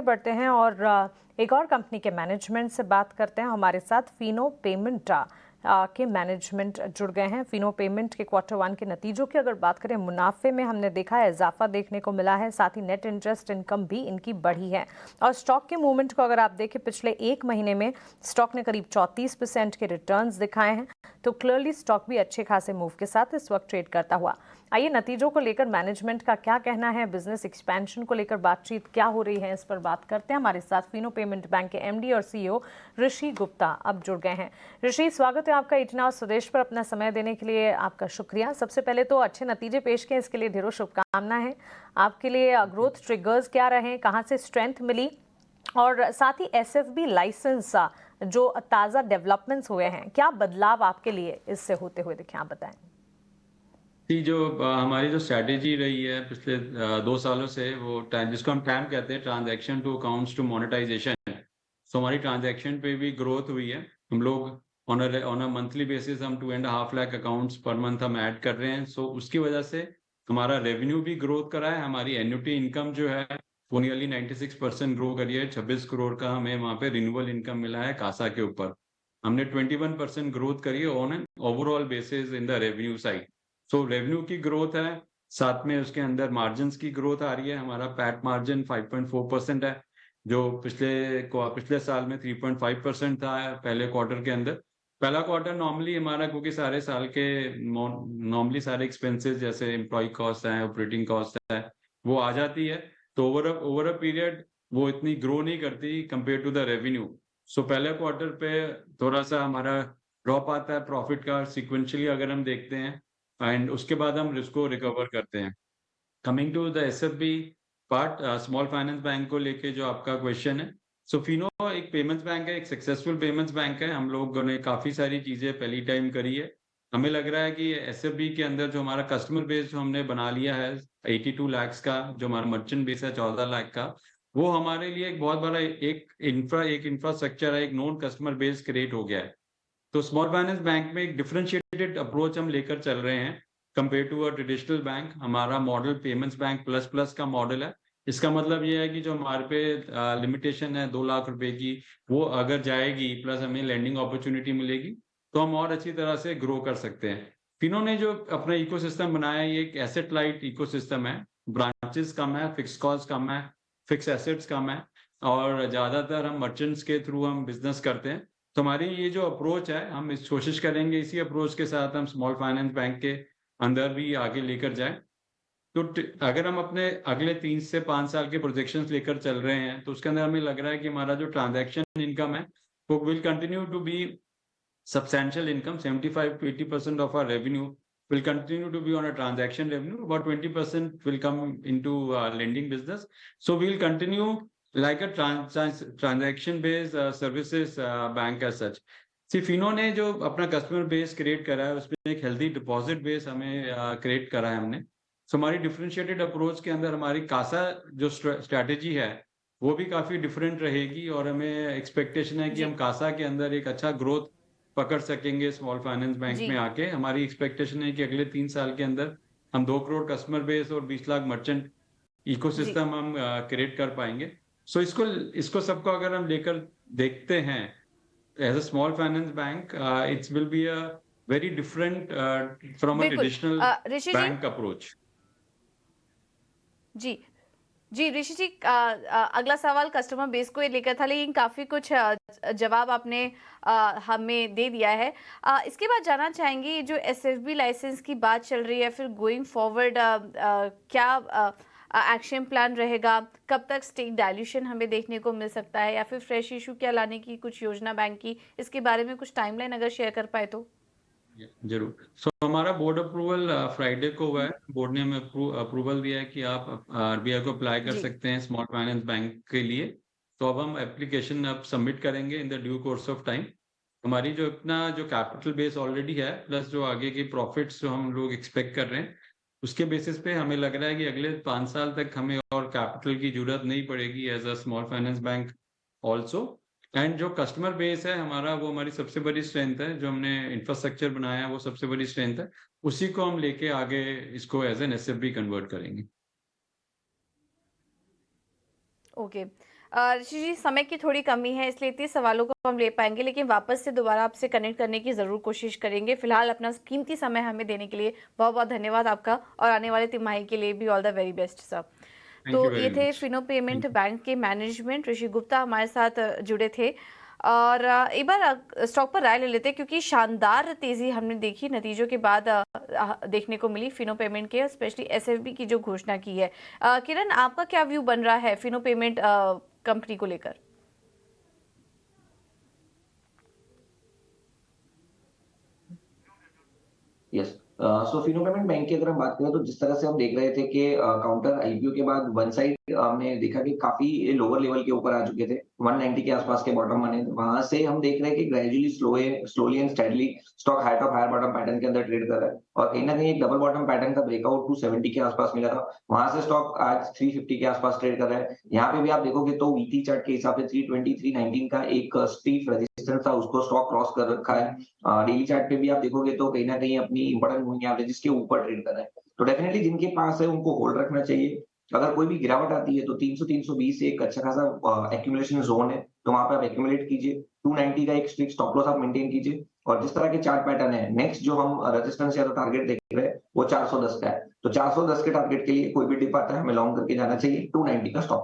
बढ़ते हैं और एक और कंपनी के मैनेजमेंट से बात करते हैं। हमारे साथ फिनो पेमेंट के मैनेजमेंट जुड़ गए हैं। फिनो पेमेंट के Q1 के नतीजों की अगर बात करें, मुनाफे में हमने देखा है इजाफा देखने को मिला है, साथ ही नेट इंटरेस्ट इनकम भी इनकी बढ़ी है। और स्टॉक के मूवमेंट को अगर आप देखें, पिछले एक महीने में स्टॉक ने करीब 34% के रिटर्न्स दिखाए हैं, तो क्लियरली स्टॉक भी अच्छे खासे मूव के साथ इस वक्त ट्रेड करता हुआ। आइए नतीजों को लेकर मैनेजमेंट का क्या कहना है, बिजनेस एक्सपेंशन को लेकर बातचीत क्या हो रही है, इस पर बात करते हैं। हमारे साथ फिनो पेमेंट बैंक के MD और CEO ऋषि गुप्ता अब जुड़ गए हैं। ऋषि, स्वागत है आपका इतना और स्वदेश पर अपना समय देने के लिए आपका शुक्रिया। सबसे पहले तो अच्छे नतीजे पेश किए, इसके लिए ढेरों शुभकामनाएं हैं आपके लिए। ग्रोथ ट्रिगर्स क्या रहे, कहाँ से स्ट्रेंथ मिली, और साथ ही SFB लाइसेंस जो ताज़ा डेवलपमेंट्स हुए हैं, क्या बदलाव आपके लिए इससे होते हुए दिखे, आप बताएं। हमारी जो स्ट्रैटेजी रही है पिछले 2 सालों से, वो जिसको हम टैम कहते हैं, transaction to accounts to monetisation. तो हमारी ट्रांजैक्शन पे भी ग्रोथ हुई है। हम लोग ऑन अ मंथली बेसिस हम 2.5 लाख अकाउंट्स पर मंथ हम ऐड कर रहे हैं। सो उसकी वजह से हमारा रेवेन्यू भी ग्रोथ करा है। हमारी एन्युटी इनकम जो है वो नियरली 96% ग्रो करी है। 26 करोड़ का हमें वहाँ पे रिन्यूअल इनकम मिला है कासा के ऊपर। हमने 21% ग्रोथ करी है on an overall basis in the revenue side. So revenue की ग्रोथ है, साथ में उसके अंदर मार्जिन की ग्रोथ आ रही है। हमारा पैट मार्जिन 5.4% है, जो पिछले साल में 3.5% था पहले क्वार्टर के अंदर। पहला क्वार्टर नॉर्मली हमारा, क्योंकि सारे साल के नॉर्मली सारे एक्सपेंसेस जैसे एम्प्लॉय कॉस्ट है, ऑपरेटिंग कॉस्ट है, वो आ जाती है। तो ओवर अ पीरियड वो इतनी ग्रो नहीं करती कंपेयर टू द रेवेन्यू। सो पहले क्वार्टर पे थोड़ा सा हमारा ड्रॉप आता है प्रॉफिट का सिक्वेंशियली अगर हम देखते हैं, एंड उसके बाद हम इसको रिकवर करते हैं। Coming to the SFB part, small finance bank को लेके जो आपका क्वेश्चन है, सो फिनो एक पेमेंट्स बैंक है, एक सक्सेसफुल पेमेंट्स बैंक है। हम लोगों ने काफी सारी चीजें पहली टाइम करी है। हमें लग रहा है कि SFB के अंदर जो हमारा कस्टमर बेस जो हमने बना लिया है 82 लाख का, जो हमारा मर्चेंट बेस है 14 लाख का, वो हमारे लिए एक बहुत बड़ा एक इंफ्रास्ट्रक्चर है, एक नोन कस्टमर बेस क्रिएट हो गया है। तो स्मॉल फाइनेंस बैंक में एक डिफरेंशिएटेड अप्रोच हम लेकर चल रहे हैं compare to uh traditional bank. हमारा model payments bank plus plus का मॉडल है। इसका मतलब ये है कि जो हमारे पे लिमिटेशन है 2 लाख रुपए की, वो अगर जाएगी, प्लस हमें लैंडिंग अपॉर्चुनिटी मिलेगी, तो हम और अच्छी तरह से ग्रो कर सकते हैं। फिनो ने जो अपना इकोसिस्टम बनाया है, ये एक एसेट लाइट इकोसिस्टम है। ब्रांचेस कम है, फिक्स कॉस्ट कम है, फिक्स एसेट्स कम है, और ज्यादातर हम मर्चेंट्स के थ्रू हम बिजनेस करते हैं। तो हमारी ये जो अप्रोच है, हम इस कोशिश करेंगे इसी अप्रोच के साथ हम स्मॉल फाइनेंस बैंक के अंदर भी आगे लेकर जाएं। तो अगर हम अपने अगले 3 से 5 साल के प्रोजेक्शंस लेकर चल रहे हैं, तो उसके अंदर हमें लग रहा है कि हमारा जो ट्रांजैक्शन इनकम है वो will continue to be substantial income. 75 to 80% of our revenue will continue to be on a transaction revenue. About 20% will come into lending business. So we'll continue like a transaction based services bank as such. सी फिनो ने जो अपना customer base create करा है, उसमें एक healthy deposit base हमें create करा है हमने। सो हमारी डिफरेंशिएटेड अप्रोच के अंदर हमारी कासा जो स्ट्रैटेजी है वो भी काफी डिफरेंट रहेगी, और हमें एक्सपेक्टेशन है कि जी हम कासा के अंदर एक अच्छा ग्रोथ पकड़ सकेंगे स्मॉल फाइनेंस बैंक जी में आके। हमारी एक्सपेक्टेशन है कि अगले 3 साल के अंदर हम 2 करोड़ कस्टमर बेस और 20 लाख मर्चेंट जी इकोसिस्टम हम क्रिएट कर पाएंगे। सो इसको इसको सबको अगर हम लेकर देखते हैं as a small finance bank, its will be a very different from a बिल्कुल। Traditional Rishi ji. Bank approach. जी जी ऋषि जी, अगला सवाल कस्टमर बेस को लेकर था, लेकिन काफी कुछ जवाब आपने हमें दे दिया है। इसके बाद जानना चाहेंगे, जो SFB लाइसेंस की बात चल रही है, फिर गोइंग फॉरवर्ड क्या एक्शन प्लान रहेगा, कब तक स्टेक डाइल्यूशन हमें देखने को मिल सकता है, या फिर फ्रेश इशू क्या लाने की कुछ योजना बैंक की, इसके बारे में कुछ टाइमलाइन अगर शेयर कर पाए तो। जरूर। सो हमारा बोर्ड अप्रूवल फ्राइडे को हुआ है। बोर्ड ने हमें अप्रूवल दिया है कि आप RBI को अप्लाई कर जी सकते हैं स्मॉल फाइनेंस बैंक के लिए। तो अब हम एप्लीकेशन अब सबमिट करेंगे in the due course of time. हमारी जो अपना जो कैपिटल बेस ऑलरेडी है, प्लस जो आगे की प्रॉफिट्स जो हम लोग एक्सपेक्ट कर रहे हैं, उसके बेसिस पे हमें लग रहा है कि अगले 5 साल तक हमें और कैपिटल की जरूरत नहीं पड़ेगी as a small finance bank also. And जो कस्टमर बेस है हमारा, वो हमारी सबसे बड़ी स्ट्रेंथ है। जो हमने इंफ्रास्ट्रक्चर बनाया है वो सबसे बड़ी स्ट्रेंथ है। उसी को हम लेके आगे इसको एज एन SFB कन्वर्ट करेंगे। ओके। ऋषि जी, समय की थोड़ी कमी है, इसलिए इतने सवालों को हम ले पाएंगे, लेकिन वापस से दोबारा आपसे कनेक्ट करने की ज़रूर कोशिश करेंगे। फिलहाल अपना कीमती समय हमें देने के लिए बहुत बहुत धन्यवाद आपका, और आने वाले तिमाही के लिए भी all the very best sir. Thank तो यू ये वेरी थे much. Fino payment thank you. Bank के मैनेजमेंट ऋषि गुप्ता हमारे साथ जुड़े थे। और एक बार स्टॉक पर राय ले लेते हैं, क्योंकि शानदार तेजी हमने देखी नतीजों के बाद देखने को मिली फिनो पेमेंट के, स्पेशली एसएफबी की जो घोषणा की है। किरण, आपका क्या व्यू बन रहा है फिनो पेमेंट कंपनी को लेकर? यस। सो फिनो पेमेंट बैंक की अगर हम बात करें तो जिस तरह से हम देख रहे थे कि काउंटर आईपीओ के बाद वन साइड हमने देखा कि काफी लोअर लेवल के ऊपर आ चुके थे, 190 के आसपास के बॉटम बने, वहां से हम देख रहे हैं कि gradually slowly and steadily stock higher top higher bottom pattern के अंदर ट्रेड कर रहा है, और कहीं ना कहीं एक डबल बॉटम पैटर्न का ब्रेकआउट 270 के आसपास मिला था, वहां से स्टॉक आज 350 के आसपास ट्रेड कर रहा है। यहाँ पे भी आप देखोगे तो वीकली चार्ट के हिसाब से 320 319 का एक स्टीप रेजिस्टेंस था, उसको स्टॉक क्रॉस कर रखा है। डेली चार्ट पे भी आप देखोगे तो कहीं न कहीं अपनी इम्पोर्टेंट मूविंग एवरेजेस के ऊपर ट्रेड कर रहा है। तो डेफिनिटली जिनके पास है उनको होल्ड रखना चाहिए। अगर कोई भी गिरावट आती है तो 300-320 एक अच्छा खासा एक्यूमुलेशन ज़ोन है, तो वहाँ पे आप एक्यूमुलेट कीजिए। 290 का एक स्ट्रिक्ट स्टॉप लॉस आप मेंटेन कीजिए, और जिस तरह के चार्ट पैटर्न है, नेक्स्ट जो हम रेजिस्टेंस या तो टारगेट देख रहे हैं, वो 410 का है। तो 410 के टारगेट के लिए कोई भी डिप आता है, हमें लॉन्ग करके जाना चाहिए, 290 का स्टॉप।